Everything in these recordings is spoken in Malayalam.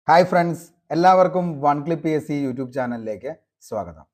ഹായ് ഫ്രണ്ട്സ്, എല്ലാവർക്കും വൺ ക്ലിപ്പ് PSC യൂട്യൂബ് ചാനലിലേക്ക് സ്വാഗതം.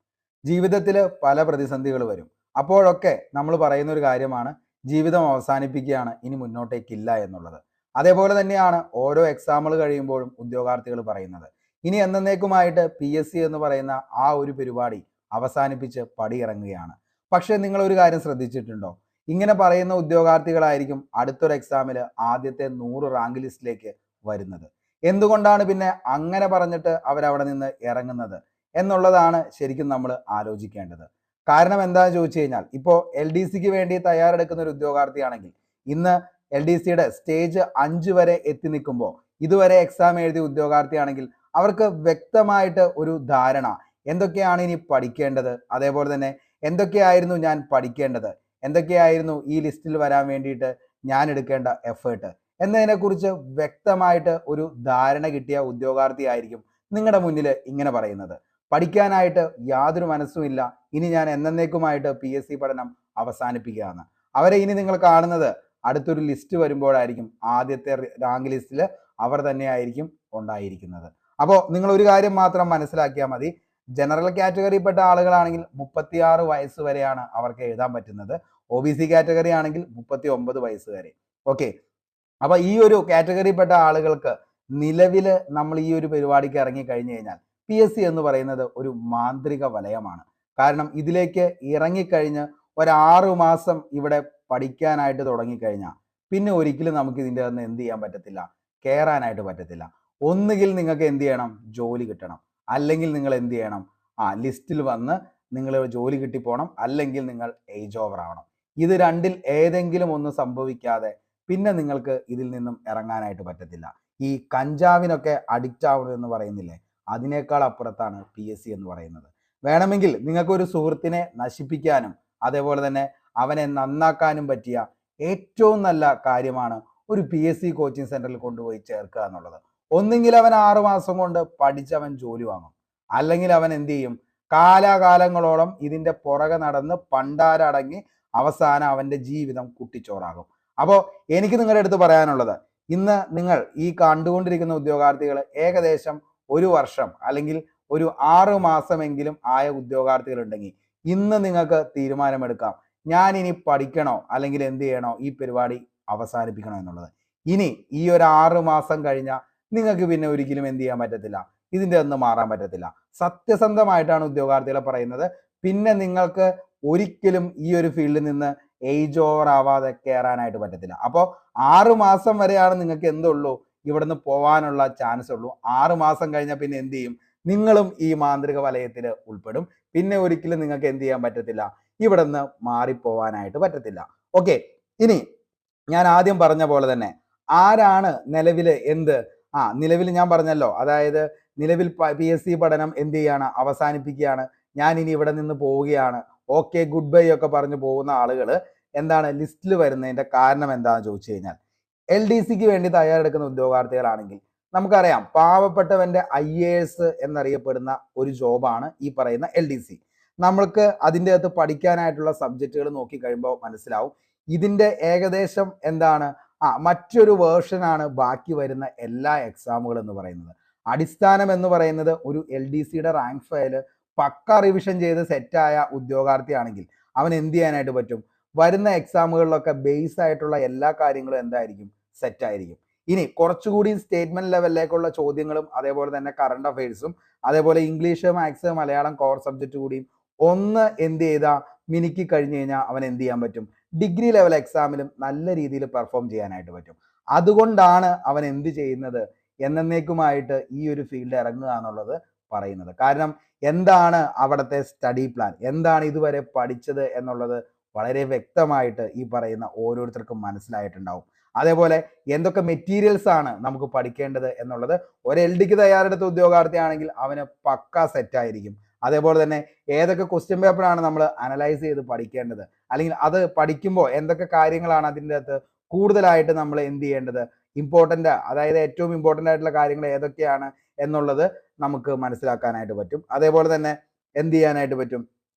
ജീവിതത്തിൽ പല പ്രതിസന്ധികൾ വരും. അപ്പോഴൊക്കെ നമ്മൾ പറയുന്ന ഒരു കാര്യമാണ് ജീവിതം അവസാനിപ്പിക്കുകയാണ്, ഇനി മുന്നോട്ടേക്കില്ല എന്നുള്ളത്. അതേപോലെ തന്നെയാണ് ഓരോ എക്സാമുകൾ കഴിയുമ്പോഴും ഉദ്യോഗാർത്ഥികൾ പറയുന്നത്, ഇനി എന്നേക്കുമായിട്ട് PSC എന്ന് പറയുന്ന ആ ഒരു പരിപാടി അവസാനിപ്പിച്ച് പടിയിറങ്ങുകയാണ്. പക്ഷേ നിങ്ങളൊരു കാര്യം ശ്രദ്ധിച്ചിട്ടുണ്ടോ? ഇങ്ങനെ പറയുന്ന ഉദ്യോഗാർത്ഥികളായിരിക്കും അടുത്തൊരു എക്സാമിൽ ആദ്യത്തെ 100 റാങ്ക് ലിസ്റ്റിലേക്ക് വരുന്നത്. എന്തുകൊണ്ടാണ് പിന്നെ അങ്ങനെ പറഞ്ഞിട്ട് അവരവിടെ നിന്ന് ഇറങ്ങുന്നത് എന്നുള്ളതാണ് ശരിക്കും നമ്മൾ ആലോചിക്കേണ്ടത്. കാരണം എന്താണെന്ന് ചോദിച്ചു കഴിഞ്ഞാൽ, ഇപ്പോൾ LDCക്ക് വേണ്ടി തയ്യാറെടുക്കുന്ന ഒരു ഉദ്യോഗാർത്ഥിയാണെങ്കിൽ ഇന്ന് LDCയുടെ സ്റ്റേജ് 5 വരെ എത്തി നിൽക്കുമ്പോൾ ഇതുവരെ എക്സാം എഴുതിയ ഉദ്യോഗാർത്ഥിയാണെങ്കിൽ അവർക്ക് വ്യക്തമായിട്ട് ഒരു ധാരണ എന്തൊക്കെയാണ് ഇനി പഠിക്കേണ്ടത്, അതേപോലെ തന്നെ എന്തൊക്കെയായിരുന്നു ഞാൻ പഠിക്കേണ്ടത്, എന്തൊക്കെയായിരുന്നു ഈ ലിസ്റ്റിൽ വരാൻ വേണ്ടിയിട്ട് ഞാൻ എടുക്കേണ്ട എഫേർട്ട് എന്നതിനെക്കുറിച്ച് വ്യക്തമായിട്ട് ഒരു ധാരണ കിട്ടിയ ഉദ്യോഗാർത്ഥിയായിരിക്കും നിങ്ങളുടെ മുന്നിൽ ഇങ്ങനെ പറയുന്നത്, പഠിക്കാനായിട്ട് യാതൊരു മനസ്സുമില്ല, ഇനി ഞാൻ എന്നേക്കുമായിട്ട് PSC പഠനം അവസാനിപ്പിക്കുകയാണ്. അവരെ ഇനി നിങ്ങൾ കാണുന്നത് അടുത്തൊരു ലിസ്റ്റ് വരുമ്പോഴായിരിക്കും, ആദ്യത്തെ റാങ്ക് ലിസ്റ്റിൽ അവർ തന്നെയായിരിക്കും ഉണ്ടായിരിക്കുന്നത്. അപ്പോൾ നിങ്ങൾ ഒരു കാര്യം മാത്രം മനസ്സിലാക്കിയാൽ മതി, ജനറൽ കാറ്റഗറിയിൽപ്പെട്ട ആളുകളാണെങ്കിൽ 36 വയസ്സ് വരെയാണ് അവർക്ക് എഴുതാൻ പറ്റുന്നത്. OBC കാറ്റഗറി ആണെങ്കിൽ 39 വയസ്സ് വരെ. ഓക്കെ, അപ്പൊ ഈ ഒരു കാറ്റഗറിയിൽപ്പെട്ട ആളുകൾക്ക് നിലവിൽ നമ്മൾ ഈ ഒരു പരിപാടിക്ക് ഇറങ്ങി കഴിഞ്ഞു കഴിഞ്ഞാൽ PSC എന്ന് പറയുന്നത് ഒരു മാന്ത്രിക വലയമാണ്. കാരണം ഇതിലേക്ക് ഇറങ്ങിക്കഴിഞ്ഞ് 6 മാസം ഇവിടെ പഠിക്കാനായിട്ട് തുടങ്ങിക്കഴിഞ്ഞാൽ പിന്നെ ഒരിക്കലും നമുക്ക് ഇതിൻ്റെ അകത്ത് എന്ത് ചെയ്യാൻ പറ്റത്തില്ല, കയറാനായിട്ട് പറ്റത്തില്ല. ഒന്നുകിൽ നിങ്ങൾക്ക് എന്ത് ചെയ്യണം, ജോലി കിട്ടണം, അല്ലെങ്കിൽ നിങ്ങൾ എന്ത് ചെയ്യണം, ലിസ്റ്റിൽ വന്ന് നിങ്ങൾ ജോലി കിട്ടിപ്പോണം, അല്ലെങ്കിൽ നിങ്ങൾ ഏജ് ഓവർ ആവണം. ഇത് രണ്ടിൽ ഏതെങ്കിലും ഒന്ന് സംഭവിക്കാതെ പിന്നെ നിങ്ങൾക്ക് ഇതിൽ നിന്നും ഇറങ്ങാനായിട്ട് പറ്റത്തില്ല. ഈ കഞ്ചാവിനൊക്കെ അഡിക്റ്റ് ആവണം എന്ന് പറയുന്നില്ലേ, അതിനേക്കാൾ അപ്പുറത്താണ് PSC എന്ന് പറയുന്നത്. വേണമെങ്കിൽ നിങ്ങൾക്കൊരു സുഹൃത്തിനെ നശിപ്പിക്കാനും അതേപോലെ തന്നെ അവനെ നന്നാക്കാനും പറ്റിയ ഏറ്റവും നല്ല കാര്യമാണ് ഒരു PSC കോച്ചിങ് സെന്ററിൽ കൊണ്ടുപോയി ചേർക്കുക എന്നുള്ളത്. ഒന്നുകിൽ അവൻ 6 മാസം കൊണ്ട് പഠിച്ചവൻ ജോലി വാങ്ങും, അല്ലെങ്കിൽ അവൻ എന്ത് ചെയ്യും, കാലാകാലങ്ങളോളം ഇതിൻ്റെ പുറകെ നടന്ന് പണ്ടാരടങ്ങി അവസാനം അവൻ്റെ ജീവിതം കുട്ടിച്ചോറാകും. അപ്പോൾ എനിക്ക് നിങ്ങളുടെ അടുത്ത് പറയാനുള്ളത്, ഇന്ന് നിങ്ങൾ ഈ കണ്ടുകൊണ്ടിരിക്കുന്ന ഉദ്യോഗാർത്ഥികൾ ഏകദേശം 1 വർഷം അല്ലെങ്കിൽ ഒരു 6 മാസമെങ്കിലും ആയ ഉദ്യോഗാർത്ഥികൾ ഉണ്ടെങ്കിൽ ഇന്ന് നിങ്ങൾക്ക് തീരുമാനമെടുക്കാം, ഞാൻ ഇനി പഠിക്കണോ അല്ലെങ്കിൽ എന്ത് ചെയ്യണോ, ഈ പരിപാടി അവസാനിപ്പിക്കണോ എന്നുള്ളത്. ഇനി ഈ ഒരു 6 മാസം കഴിഞ്ഞാൽ നിങ്ങൾക്ക് പിന്നെ ഒരിക്കലും എന്ത് ചെയ്യാൻ പറ്റത്തില്ല, ഇതിൻ്റെ ഒന്നും മാറാൻ പറ്റത്തില്ല. സത്യസന്ധമായിട്ടാണ് ഉദ്യോഗാർത്ഥികളെ പറയുന്നത്. പിന്നെ നിങ്ങൾക്ക് ഒരിക്കലും ഈ ഒരു ഫീൽഡിൽ നിന്ന് ഏജ് ഓവർ ആവാതെ കയറാനായിട്ട് പറ്റത്തില്ല. അപ്പോൾ 6 മാസം വരെയാണ് നിങ്ങൾക്ക് എന്തുള്ളൂ, ഇവിടുന്ന് പോകാനുള്ള ചാൻസ് ഉള്ളൂ. 6 മാസം കഴിഞ്ഞാൽ പിന്നെ എന്ത് ചെയ്യും, നിങ്ങളും ഈ മാന്ത്രിക വലയത്തിൽ ഉൾപ്പെടും. പിന്നെ ഒരിക്കലും നിങ്ങൾക്ക് എന്ത് ചെയ്യാൻ പറ്റത്തില്ല, ഇവിടുന്ന് മാറിപ്പോവാനായിട്ട് പറ്റത്തില്ല. ഓക്കെ, ഇനി ഞാൻ ആദ്യം പറഞ്ഞ പോലെ തന്നെ ആരാണ് നിലവിൽ നിലവിൽ ഞാൻ പറഞ്ഞല്ലോ, അതായത് നിലവിൽ PSC പഠനം എന്ത് ചെയ്യാണ്, അവസാനിപ്പിക്കുകയാണ്, ഞാൻ ഇനി ഇവിടെ നിന്ന് പോവുകയാണ്, ഓക്കെ ഗുഡ് ബൈ ഒക്കെ പറഞ്ഞു പോകുന്ന ആളുകൾ എന്താണ് ലിസ്റ്റിൽ വരുന്നതിന്റെ കാരണം എന്താണെന്ന് ചോദിച്ചു കഴിഞ്ഞാൽ, LDCക്ക് വേണ്ടി തയ്യാറെടുക്കുന്ന ഉദ്യോഗാർത്ഥികളാണെങ്കിൽ നമുക്കറിയാം, പാവപ്പെട്ടവന്റെ IAS എന്നറിയപ്പെടുന്ന ഒരു ജോബാണ് ഈ പറയുന്ന LDC. നമ്മൾക്ക് അതിൻ്റെ അകത്ത് പഠിക്കാനായിട്ടുള്ള സബ്ജക്റ്റുകൾ നോക്കി കഴിയുമ്പോൾ മനസ്സിലാവും, ഇതിൻ്റെ ഏകദേശം എന്താണ് മറ്റൊരു വേർഷനാണ് ബാക്കി വരുന്ന എല്ലാ എക്സാമുകൾ എന്ന് പറയുന്നത്. അടിസ്ഥാനം എന്ന് പറയുന്നത് ഒരു LDCയുടെ റാങ്ക് ഫയൽ പക്ക റിവിഷൻ ചെയ്ത് സെറ്റായ ഉദ്യോഗാർത്ഥിയാണെങ്കിൽ അവൻ എന്ത് ചെയ്യാനായിട്ട് പറ്റും, വരുന്ന എക്സാമുകളിലൊക്കെ ബേസ് ആയിട്ടുള്ള എല്ലാ കാര്യങ്ങളും എന്തായിരിക്കും, സെറ്റായിരിക്കും. ഇനി കുറച്ചുകൂടി സ്റ്റേറ്റ്മെന്റ് ലെവലിലേക്കുള്ള ചോദ്യങ്ങളും അതേപോലെ തന്നെ കറണ്ട് അഫയേഴ്സും അതേപോലെ English, maths, Malayalam core subject കൂടിയും ഒന്ന് എന്ത് ചെയ്താൽ മിനിക്ക് കഴിഞ്ഞു കഴിഞ്ഞാൽ അവൻ എന്ത് ചെയ്യാൻ പറ്റും, ഡിഗ്രി ലെവൽ എക്സാമിലും നല്ല രീതിയിൽ പെർഫോം ചെയ്യാനായിട്ട് പറ്റും. അതുകൊണ്ടാണ് അവൻ എന്ത് ചെയ്യുന്നത്, എന്നേക്കുമായിട്ട് ഈ ഒരു ഫീൽഡ് ഇറങ്ങുക എന്നുള്ളത് പറയുന്നത്. കാരണം എന്താണ് അവിടുത്തെ സ്റ്റഡി പ്ലാൻ, എന്താണ് ഇതുവരെ പഠിച്ചത് എന്നുള്ളത് വളരെ വ്യക്തമായിട്ട് ഈ പറയുന്ന ഓരോരുത്തർക്കും മനസ്സിലായിട്ടുണ്ടാവും. അതേപോലെ എന്തൊക്കെ മെറ്റീരിയൽസ് ആണ് നമുക്ക് പഠിക്കേണ്ടത് എന്നുള്ളത് ഒരു LDക്ക് തയ്യാറെടുത്ത ഉദ്യോഗാർത്ഥിയാണെങ്കിൽ അവന് പക്ക സെറ്റായിരിക്കും. അതേപോലെ തന്നെ ഏതൊക്കെ ക്വസ്റ്റ്യൻ പേപ്പറാണ് നമ്മൾ അനലൈസ് ചെയ്ത് പഠിക്കേണ്ടത്, അല്ലെങ്കിൽ അത് പഠിക്കുമ്പോൾ എന്തൊക്കെ കാര്യങ്ങളാണ് അതിൻ്റെ അകത്ത് കൂടുതലായിട്ട് നമ്മൾ എന്ത് ചെയ്യേണ്ടത്, ഇമ്പോർട്ടൻ്റ്, അതായത് ഏറ്റവും ഇമ്പോർട്ടൻ്റ് ആയിട്ടുള്ള കാര്യങ്ങൾ ഏതൊക്കെയാണ് എന്നുള്ളത് നമുക്ക് മനസ്സിലാക്കാനായിട്ട് പറ്റും. അതേപോലെ തന്നെ എന്ത് ചെയ്യാനായിട്ട് പറ്റും,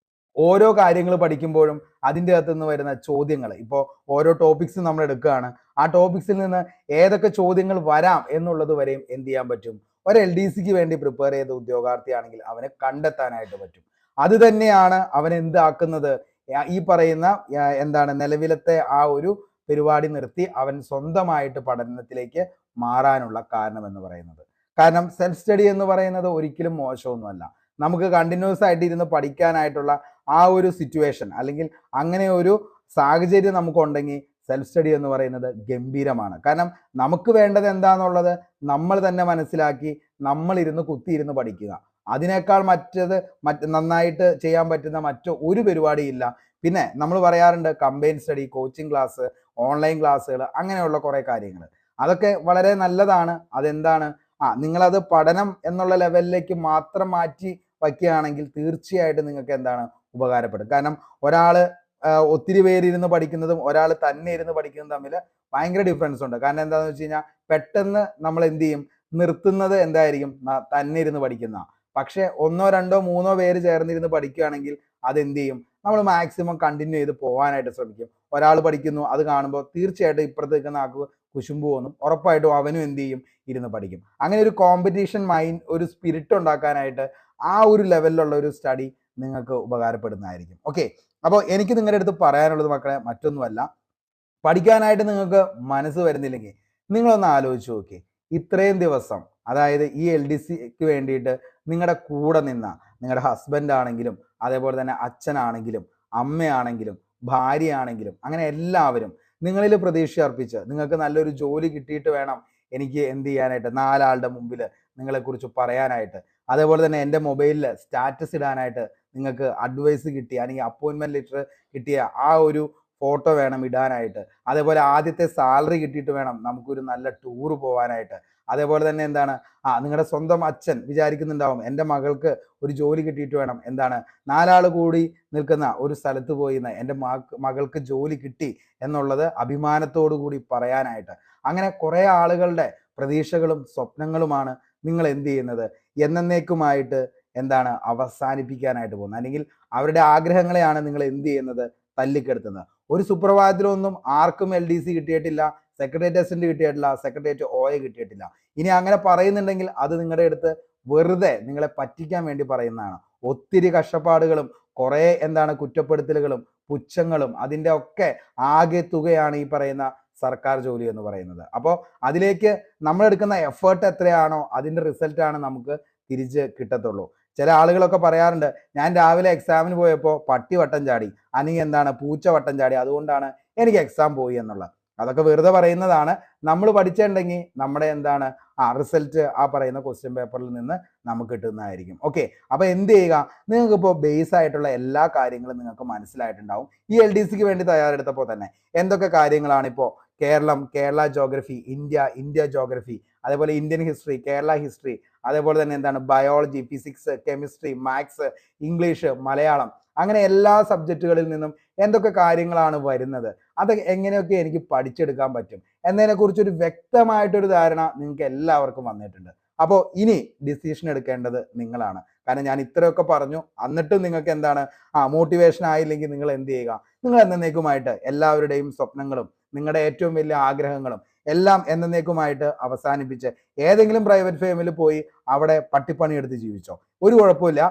ഓരോ കാര്യങ്ങൾ പഠിക്കുമ്പോഴും അതിൻ്റെ അകത്തു നിന്ന് വരുന്ന ചോദ്യങ്ങൾ, ഇപ്പോൾ ഓരോ ടോപ്പിക്സ് നമ്മൾ എടുക്കുകയാണ്, ആ ടോപ്പിക്സിൽ നിന്ന് ഏതൊക്കെ ചോദ്യങ്ങൾ വരാം എന്നുള്ളത് വരെയും എന്ത് ചെയ്യാൻ പറ്റും, ഒരു LDCക്ക് വേണ്ടി പ്രിപ്പയർ ചെയ്ത ഉദ്യോഗാർത്ഥിയാണെങ്കിൽ അവനെ കണ്ടെത്താനായിട്ട് പറ്റും. അത് തന്നെയാണ് അവൻ എന്താക്കുന്നത്, ഈ പറയുന്ന എന്താണ് നിലവിലത്തെ ആ ഒരു പരിപാടി നിർത്തി അവൻ സ്വന്തമായിട്ട് പഠനത്തിലേക്ക് മാറാനുള്ള കാരണം എന്ന് പറയുന്നത്. കാരണം സെൽഫ് സ്റ്റഡി എന്ന് പറയുന്നത് ഒരിക്കലും മോശമൊന്നുമല്ല. നമുക്ക് കണ്ടിന്യൂസ് ആയിട്ട് ഇരുന്ന് പഠിക്കാനായിട്ടുള്ള ആ ഒരു സിറ്റുവേഷൻ അല്ലെങ്കിൽ അങ്ങനെ ഒരു സാഹചര്യം നമുക്കുണ്ടെങ്കിൽ സെൽഫ് സ്റ്റഡി എന്ന് പറയുന്നത് ഗംഭീരമാണ്. കാരണം നമുക്ക് വേണ്ടത് എന്താണെന്നുള്ളത് നമ്മൾ തന്നെ മനസ്സിലാക്കി നമ്മൾ കുത്തിയിരുന്ന് പഠിക്കുക. അതിനേക്കാൾ നന്നായിട്ട് ചെയ്യാൻ പറ്റുന്ന ഒരു പരിപാടിയില്ല. പിന്നെ നമ്മൾ പറയാറുണ്ട് combine study, coaching class, online ക്ലാസ്സുകൾ, അങ്ങനെയുള്ള കുറേ കാര്യങ്ങൾ. അതൊക്കെ വളരെ നല്ലതാണ്. അതെന്താണ്, നിങ്ങളത് പഠനം എന്നുള്ള ലെവലിലേക്ക് മാത്രം മാറ്റി വയ്ക്കുകയാണെങ്കിൽ തീർച്ചയായിട്ടും നിങ്ങൾക്ക് എന്താണ് ഉപകാരപ്പെടും. കാരണം ഒത്തിരി പേരിരുന്ന് പഠിക്കുന്നതും ഒരാൾ തന്നെ ഇരുന്ന് പഠിക്കുന്നതും തമ്മിൽ ഭയങ്കര ഡിഫറൻസ് ഉണ്ട്. കാരണം എന്താണെന്ന് വെച്ച് കഴിഞ്ഞാൽ പെട്ടെന്ന് നമ്മൾ എന്ത് ചെയ്യും, നിർത്തുന്നത് എന്തായിരിക്കും, തന്നെ ഇരുന്ന് പഠിക്കുന്ന. പക്ഷെ 1, 2, 3 പേര് ചേർന്നിരുന്ന് പഠിക്കുകയാണെങ്കിൽ അതെന്ത് ചെയ്യും, നമ്മൾ മാക്സിമം കണ്ടിന്യൂ ചെയ്ത് പോകാനായിട്ട് ശ്രമിക്കും. ഒരാൾ പഠിക്കുന്നു, അത് കാണുമ്പോൾ തീർച്ചയായിട്ടും ഇപ്പുറത്ത് നിൽക്കുന്ന ആൾക്ക് കുശുമ്പ് തോന്നും, ഉറപ്പായിട്ടും അവനും എന്ത് ചെയ്യും, ഇരുന്ന് പഠിക്കും. അങ്ങനെ ഒരു കോമ്പറ്റീഷൻ മൈൻഡ്, ഒരു സ്പിരിറ്റ് ഉണ്ടാക്കാനായിട്ട് ആ ഒരു ലെവലിലുള്ള ഒരു സ്റ്റഡി നിങ്ങൾക്ക് ഉപകാരപ്പെടുന്നതായിരിക്കും. ഓക്കെ, അപ്പോൾ എനിക്ക് നിങ്ങളുടെ അടുത്ത് പറയാനുള്ളത് മക്കളെ മറ്റൊന്നുമല്ല, പഠിക്കാനായിട്ട് നിങ്ങൾക്ക് മനസ്സ് വരുന്നില്ലെങ്കിൽ നിങ്ങളൊന്ന് ആലോചിച്ച് നോക്കി. ഇത്രയും ദിവസം, അതായത് ഈ LDCക്ക് വേണ്ടിയിട്ട് നിങ്ങളുടെ കൂടെ നിന്ന നിങ്ങളുടെ ഹസ്ബൻഡ് ആണെങ്കിലും അതേപോലെ തന്നെ അച്ഛനാണെങ്കിലും അമ്മയാണെങ്കിലും ഭാര്യയാണെങ്കിലും അങ്ങനെ എല്ലാവരും നിങ്ങളിൽ പ്രതീക്ഷ അർപ്പിച്ച് നിങ്ങൾക്ക് നല്ലൊരു ജോലി കിട്ടിയിട്ട് വേണം എനിക്ക് എന്ത് ചെയ്യാനായിട്ട്, 4 ആളുടെ മുമ്പിൽ നിങ്ങളെക്കുറിച്ച് പറയാനായിട്ട്, അതേപോലെ തന്നെ എൻ്റെ മൊബൈലിൽ സ്റ്റാറ്റസ് ഇടാനായിട്ട് നിങ്ങൾക്ക് അഡ്വൈസ് കിട്ടിയ അല്ലെങ്കിൽ അപ്പോയിൻമെൻറ്റ് ലെറ്റർ കിട്ടിയ ആ ഒരു ഫോട്ടോ വേണം ഇടാനായിട്ട്, അതേപോലെ ആദ്യത്തെ സാലറി കിട്ടിയിട്ട് വേണം നമുക്കൊരു നല്ല ടൂർ പോകാനായിട്ട്, അതേപോലെ തന്നെ എന്താണ്, നിങ്ങളുടെ സ്വന്തം അച്ഛൻ വിചാരിക്കുന്നുണ്ടാവും എൻ്റെ മകൾക്ക് ഒരു ജോലി കിട്ടിയിട്ട് വേണം എന്താണ് 4 ആൾ കൂടി നിൽക്കുന്ന ഒരു സ്ഥലത്ത് പോയി എൻ്റെ മകൾക്ക് ജോലി കിട്ടി എന്നുള്ളത് അഭിമാനത്തോടു കൂടി പറയാനായിട്ട്. അങ്ങനെ കുറേ ആളുകളുടെ പ്രതീക്ഷകളും സ്വപ്നങ്ങളുമാണ് നിങ്ങൾ എന്ത് ചെയ്യുന്നത്, എന്നേക്കുമായിട്ട് എന്താണ് അവസാനിപ്പിക്കാനായിട്ട് പോകുന്നത്. അല്ലെങ്കിൽ അവരുടെ ആഗ്രഹങ്ങളെയാണ് നിങ്ങൾ എന്ത് ചെയ്യുന്നത്, തല്ലിക്കെടുത്തുന്നത്. ഒരു സുപ്രഭാതത്തിലൊന്നും ആർക്കും LDC കിട്ടിയിട്ടില്ല, സെക്രട്ടേറിയറ്റ് അസിസ്റ്റന്റ് കിട്ടിയിട്ടില്ല, സെക്രട്ടേറിയറ്റ് OA കിട്ടിയിട്ടില്ല. ഇനി അങ്ങനെ പറയുന്നുണ്ടെങ്കിൽ അത് നിങ്ങളുടെ അടുത്ത് വെറുതെ നിങ്ങളെ പറ്റിക്കാൻ വേണ്ടി പറയുന്നതാണ്. ഒത്തിരി കഷ്ടപ്പാടുകളും കുറേ കുറ്റപ്പെടുത്തലുകളും പുച്ഛങ്ങളും അതിൻ്റെ ഒക്കെ ആകെ തുകയാണ് ഈ പറയുന്ന സർക്കാർ ജോലി എന്ന് പറയുന്നത്. അപ്പോൾ അതിലേക്ക് നമ്മൾ എടുക്കുന്ന എഫേർട്ട് എത്രയാണോ അതിൻ്റെ റിസൾട്ടാണ് നമുക്ക് തിരിച്ച് കിട്ടത്തുള്ളൂ. ചില ആളുകളൊക്കെ പറയാറുണ്ട്, ഞാൻ രാവിലെ എക്സാമിന് പോയപ്പോൾ പട്ടി വട്ടം ചാടി, അല്ലെങ്കിൽ പൂച്ച വട്ടം ചാടി, അതുകൊണ്ടാണ് എനിക്ക് എക്സാം പോയി എന്നുള്ളത്. അതൊക്കെ വെറുതെ പറയുന്നതാണ്. നമ്മൾ പഠിച്ചിട്ടുണ്ടെങ്കിൽ നമ്മുടെ റിസൾട്ട് ആ പറയുന്ന ക്വസ്റ്റ്യൻ പേപ്പറിൽ നിന്ന് നമുക്ക് കിട്ടുന്നതായിരിക്കും. ഓക്കെ, അപ്പോൾ എന്ത് ചെയ്യുക, നിങ്ങൾക്കിപ്പോൾ ബേസ് ആയിട്ടുള്ള എല്ലാ കാര്യങ്ങളും നിങ്ങൾക്ക് മനസ്സിലായിട്ടുണ്ടാവും. ഈ LDCക്ക് വേണ്ടി തയ്യാറെടുത്തപ്പോൾ തന്നെ എന്തൊക്കെ കാര്യങ്ങളാണ് ഇപ്പോൾ കേരള ജോഗ്രഫി, ഇന്ത്യ ജോഗ്രഫി, അതേപോലെ ഇന്ത്യൻ ഹിസ്റ്ററി, കേരള ഹിസ്റ്ററി, അതേപോലെ തന്നെ biology, physics, chemistry, maths, English, Malayalam, അങ്ങനെ എല്ലാ സബ്ജക്റ്റുകളിൽ നിന്നും എന്തൊക്കെ കാര്യങ്ങളാണ് വരുന്നത്, അത് എങ്ങനെയൊക്കെ എനിക്ക് പഠിച്ചെടുക്കാൻ പറ്റും എന്നതിനെക്കുറിച്ചൊരു വ്യക്തമായിട്ടൊരു ധാരണ നിങ്ങൾക്ക് എല്ലാവർക്കും വന്നിട്ടുണ്ട്. അപ്പോൾ ഇനി ഡിസിഷൻ എടുക്കേണ്ടത് നിങ്ങളാണ്. കാരണം ഞാൻ ഇത്രയൊക്കെ പറഞ്ഞു, എന്നിട്ടും നിങ്ങൾക്ക് മോട്ടിവേഷൻ ആയില്ലെങ്കിൽ നിങ്ങൾ എന്ത് ചെയ്യുക, നിങ്ങൾ എന്നേക്കുമായിട്ട് എല്ലാവരുടെയും സ്വപ്നങ്ങളും നിങ്ങളുടെ ഏറ്റവും വലിയ ആഗ്രഹങ്ങളും എല്ലാം എന്നേക്കുമായിട്ട് അവസാനിപ്പിച്ച് ഏതെങ്കിലും പ്രൈവറ്റ് ഫേമിൽ പോയി അവിടെ പട്ടിപ്പണി എടുത്ത് ജീവിച്ചോ, ഒരു കുഴപ്പമില്ല.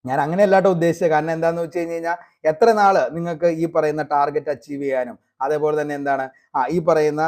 ഞാൻ അങ്ങനെയല്ലാട്ടോ ഉദ്ദേശിച്ചത്. കാരണം എന്താന്ന് വെച്ച് കഴിഞ്ഞാൽ എത്ര നാള് നിങ്ങൾക്ക് ഈ പറയുന്ന ടാർഗറ്റ് അച്ചീവ് ചെയ്യാനും അതേപോലെ തന്നെ ഈ പറയുന്ന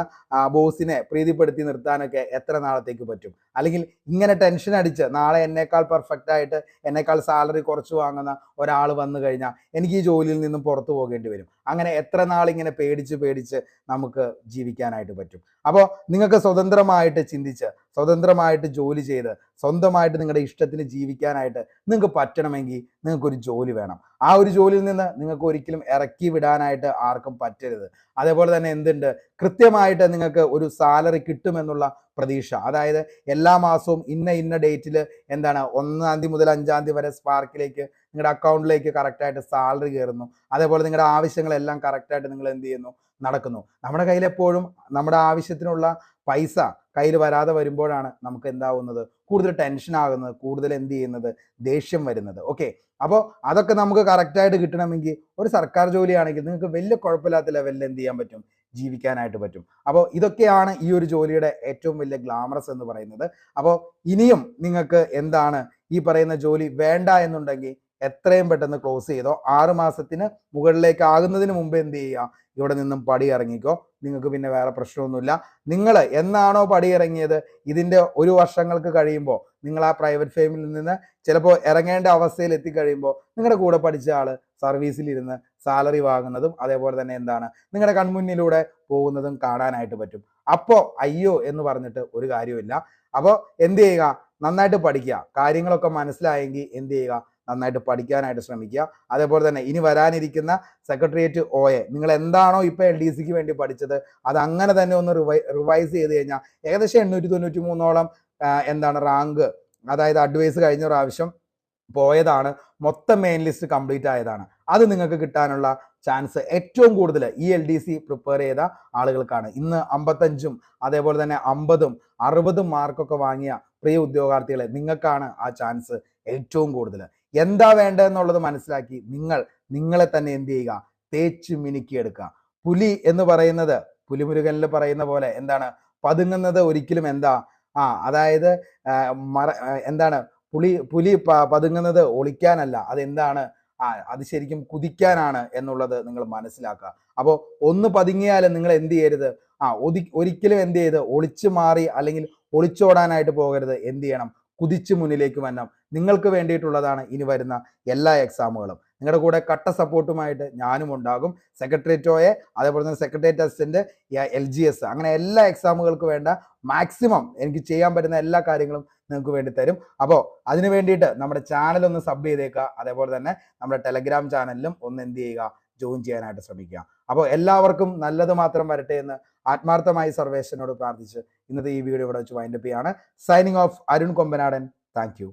ബോസിനെ പ്രീതിപ്പെടുത്തി നിർത്താനൊക്കെ എത്ര നാളത്തേക്ക് പറ്റും? അല്ലെങ്കിൽ ഇങ്ങനെ ടെൻഷൻ അടിച്ച് നാളെ എന്നേക്കാൾ പെർഫെക്റ്റ് ആയിട്ട് എന്നേക്കാൾ സാലറി കുറച്ച് വാങ്ങുന്ന ഒരാൾ വന്നു കഴിഞ്ഞാൽ എനിക്ക് ഈ ജോലിയിൽ നിന്നും പുറത്തു പോകേണ്ടി വരും. അങ്ങനെ എത്ര നാളിങ്ങനെ പേടിച്ച് നമുക്ക് ജീവിക്കാനായിട്ട് പറ്റും? അപ്പോൾ നിങ്ങൾക്ക് സ്വതന്ത്രമായിട്ട് ചിന്തിച്ച് സ്വതന്ത്രമായിട്ട് ജോലി ചെയ്ത് സ്വന്തമായിട്ട് നിങ്ങളുടെ ഇഷ്ടത്തിന് ജീവിക്കാനായിട്ട് നിങ്ങൾക്ക് പറ്റണമെങ്കിൽ നിങ്ങൾക്കൊരു ജോലി വേണം. ആ ഒരു ജോലിയിൽ നിന്ന് നിങ്ങൾക്ക് ഒരിക്കലും ഇറക്കി വിടാനായിട്ട് ആർക്കും പറ്റരുത്. അതേപോലെ തന്നെ എന്തുണ്ട്, കൃത്യമായിട്ട് നിങ്ങൾക്ക് ഒരു സാലറി കിട്ടുമെന്നുള്ള പ്രതീക്ഷ, അതായത് എല്ലാ മാസവും ഇന്ന ഡേറ്റിൽ 1-ാം തീയതി മുതൽ 5-ാം തീയതി വരെ സ്പാർക്കിലേക്ക് നിങ്ങളുടെ അക്കൗണ്ടിലേക്ക് കറക്റ്റായിട്ട് സാലറി കയറുന്നു. അതേപോലെ നിങ്ങളുടെ ആവശ്യങ്ങളെല്ലാം കറക്റ്റായിട്ട് നിങ്ങൾ എന്ത് ചെയ്യുന്നു, നടക്കുന്നു. നമ്മുടെ കയ്യിൽ എപ്പോഴും നമ്മുടെ ആവശ്യത്തിനുള്ള പൈസ കയ്യിൽ വരാതെ വരുമ്പോഴാണ് നമുക്ക് എന്താവുന്നത്, കൂടുതൽ ടെൻഷൻ ആകുന്നത്, കൂടുതൽ എന്ത് ചെയ്യുന്നത്, ദേഷ്യം വരുന്നത്. ഓക്കെ, അപ്പോൾ അതൊക്കെ നമുക്ക് കറക്റ്റായിട്ട് കിട്ടണമെങ്കിൽ ഒരു സർക്കാർ ജോലിയാണെങ്കിൽ നിങ്ങൾക്ക് വലിയ കുഴപ്പമില്ലാത്ത ലെവലിൽ എന്ത് ചെയ്യാൻ പറ്റും, ജീവിക്കാനായിട്ട് പറ്റും. അപ്പോൾ ഇതൊക്കെയാണ് ഈ ഒരു ജോലിയുടെ ഏറ്റവും വലിയ ഗ്ലാമറസ് എന്ന് പറയുന്നത്. അപ്പോൾ ഇനിയും നിങ്ങൾക്ക് എന്താണ് ഈ പറയുന്ന ജോലി വേണ്ട എന്നുണ്ടെങ്കിൽ എത്രയും പെട്ടെന്ന് ക്ലോസ് ചെയ്തോ. 6 മാസത്തിന് മുകളിലേക്ക് ആകുന്നതിന് മുമ്പ് എന്ത് ചെയ്യുക, ഇവിടെ നിന്നും പടി ഇറങ്ങിക്കോ. നിങ്ങൾക്ക് പിന്നെ വേറെ പ്രശ്നമൊന്നുമില്ല. നിങ്ങൾ എന്നാണോ പടി ഇറങ്ങിയത്, ഇതിൻ്റെ 1 വർഷങ്ങൾക്ക് കഴിയുമ്പോൾ നിങ്ങൾ ആ പ്രൈവറ്റ് ഫേമിൽ നിന്ന് ചിലപ്പോൾ ഇറങ്ങേണ്ട അവസ്ഥയിൽ എത്തിക്കഴിയുമ്പോൾ നിങ്ങളുടെ കൂടെ പഠിച്ച ആൾ സർവീസിലിരുന്ന് സാലറി വാങ്ങുന്നതും അതേപോലെ തന്നെ എന്താണ് നിങ്ങളുടെ കൺമുന്നിലൂടെ പോകുന്നതും കാണാനായിട്ട് പറ്റും. അപ്പോൾ അയ്യോ എന്ന് പറഞ്ഞിട്ട് ഒരു കാര്യമില്ല. അപ്പോൾ എന്ത് ചെയ്യുക, നന്നായിട്ട് പഠിക്കുക. കാര്യങ്ങളൊക്കെ മനസ്സിലായെങ്കിൽ എന്ത് ചെയ്യുക, നന്നായിട്ട് പഠിക്കാനായിട്ട് ശ്രമിക്കുക. അതേപോലെ തന്നെ ഇനി വരാനിരിക്കുന്ന സെക്രട്ടേറിയറ്റ് OA നിങ്ങൾ എന്താണോ ഇപ്പോൾ LDCക്ക് വേണ്ടി പഠിച്ചത് അത് അങ്ങനെ തന്നെ ഒന്ന് റിവൈസ് ചെയ്ത് കഴിഞ്ഞാൽ ഏകദേശം 893ഓളം എന്താണ് റാങ്ക്, അതായത് അഡ്വൈസ് കഴിഞ്ഞ പ്രാവശ്യം പോയതാണ്. മൊത്തം മെയിൻ ലിസ്റ്റ് കംപ്ലീറ്റ് ആയതാണ്. അത് നിങ്ങൾക്ക് കിട്ടാനുള്ള ചാൻസ് ഏറ്റവും കൂടുതൽ ഈ LDC പ്രിപ്പയർ ചെയ്ത ആളുകൾക്കാണ്. ഇന്ന് 55ഉം അതേപോലെ തന്നെ 50ഉം 60ഉം മാർക്കൊക്കെ വാങ്ങിയ പ്രിയ ഉദ്യോഗാർത്ഥികളെ, നിങ്ങൾക്കാണ് ആ ചാൻസ് ഏറ്റവും കൂടുതൽ. എന്താ വേണ്ടതെന്നുള്ളത് മനസ്സിലാക്കി നിങ്ങളെ തന്നെ എന്ത് ചെയ്യുക, തേച്ച് മിനുക്കിയെടുക്കുക. പുലി എന്ന് പറയുന്നത് പുലിമുരുകനിൽ പറയുന്ന പോലെ എന്താണ്, പതുങ്ങുന്നത് ഒരിക്കലും എന്താ അതായത് എന്താണ് പുലി പതുങ്ങുന്നത് ഒളിക്കാനല്ല, അതെന്താണ് അത് ശരിക്കും കുതിക്കാനാണ് എന്നുള്ളത് നിങ്ങൾ മനസ്സിലാക്കുക. അപ്പോൾ ഒന്ന് പതുങ്ങിയാലും നിങ്ങൾ എന്ത് ചെയ്യരുത്, ഒരിക്കലും എന്ത് ചെയ്ത് ഒളിച്ചു മാറി അല്ലെങ്കിൽ ഒളിച്ചോടാനായിട്ട് പോകരുത്. എന്ത് ചെയ്യണം, കുതിച്ച് മുന്നിലേക്ക് വരണം. നിങ്ങൾക്ക് വേണ്ടിയിട്ടുള്ളതാണ് ഇനി വരുന്ന എല്ലാ എക്സാമുകളും. നിങ്ങളുടെ കൂടെ കട്ട സപ്പോർട്ടുമായിട്ട് ഞാനും ഉണ്ടാകും. സെക്രട്ടേറിയറ്റ് OA അതേപോലെ തന്നെ സെക്രട്ടേറിയറ്റ് അസിസ്റ്റന്റ്, LGS അങ്ങനെ എല്ലാ എക്സാമുകൾക്ക് വേണ്ട മാക്സിമം എനിക്ക് ചെയ്യാൻ പറ്റുന്ന എല്ലാ കാര്യങ്ങളും നിങ്ങൾക്ക് വേണ്ടി തരും. അപ്പോൾ അതിന് വേണ്ടിയിട്ട് നമ്മുടെ ചാനൽ ഒന്ന് സബ് ചെയ്തേക്കുക. അതേപോലെ തന്നെ നമ്മുടെ ടെലഗ്രാം ചാനലിലും ഒന്ന് എന്ത് ചെയ്യുക, ജോയിൻ ചെയ്യാനായിട്ട് ശ്രമിക്കുക. അപ്പോൾ എല്ലാവർക്കും നല്ലത് മാത്രം വരട്ടെ എന്ന് ആത്മാർത്ഥമായി സർവേശ്വരനോട് പ്രാർത്ഥിച്ച് ഇന്നത്തെ ഈ വീഡിയോ ഇവിടെ വെച്ച് വൈൻഡപ്പ് ചെയ്യാണ്. Signing off, Arun Kombanadan. Thank you.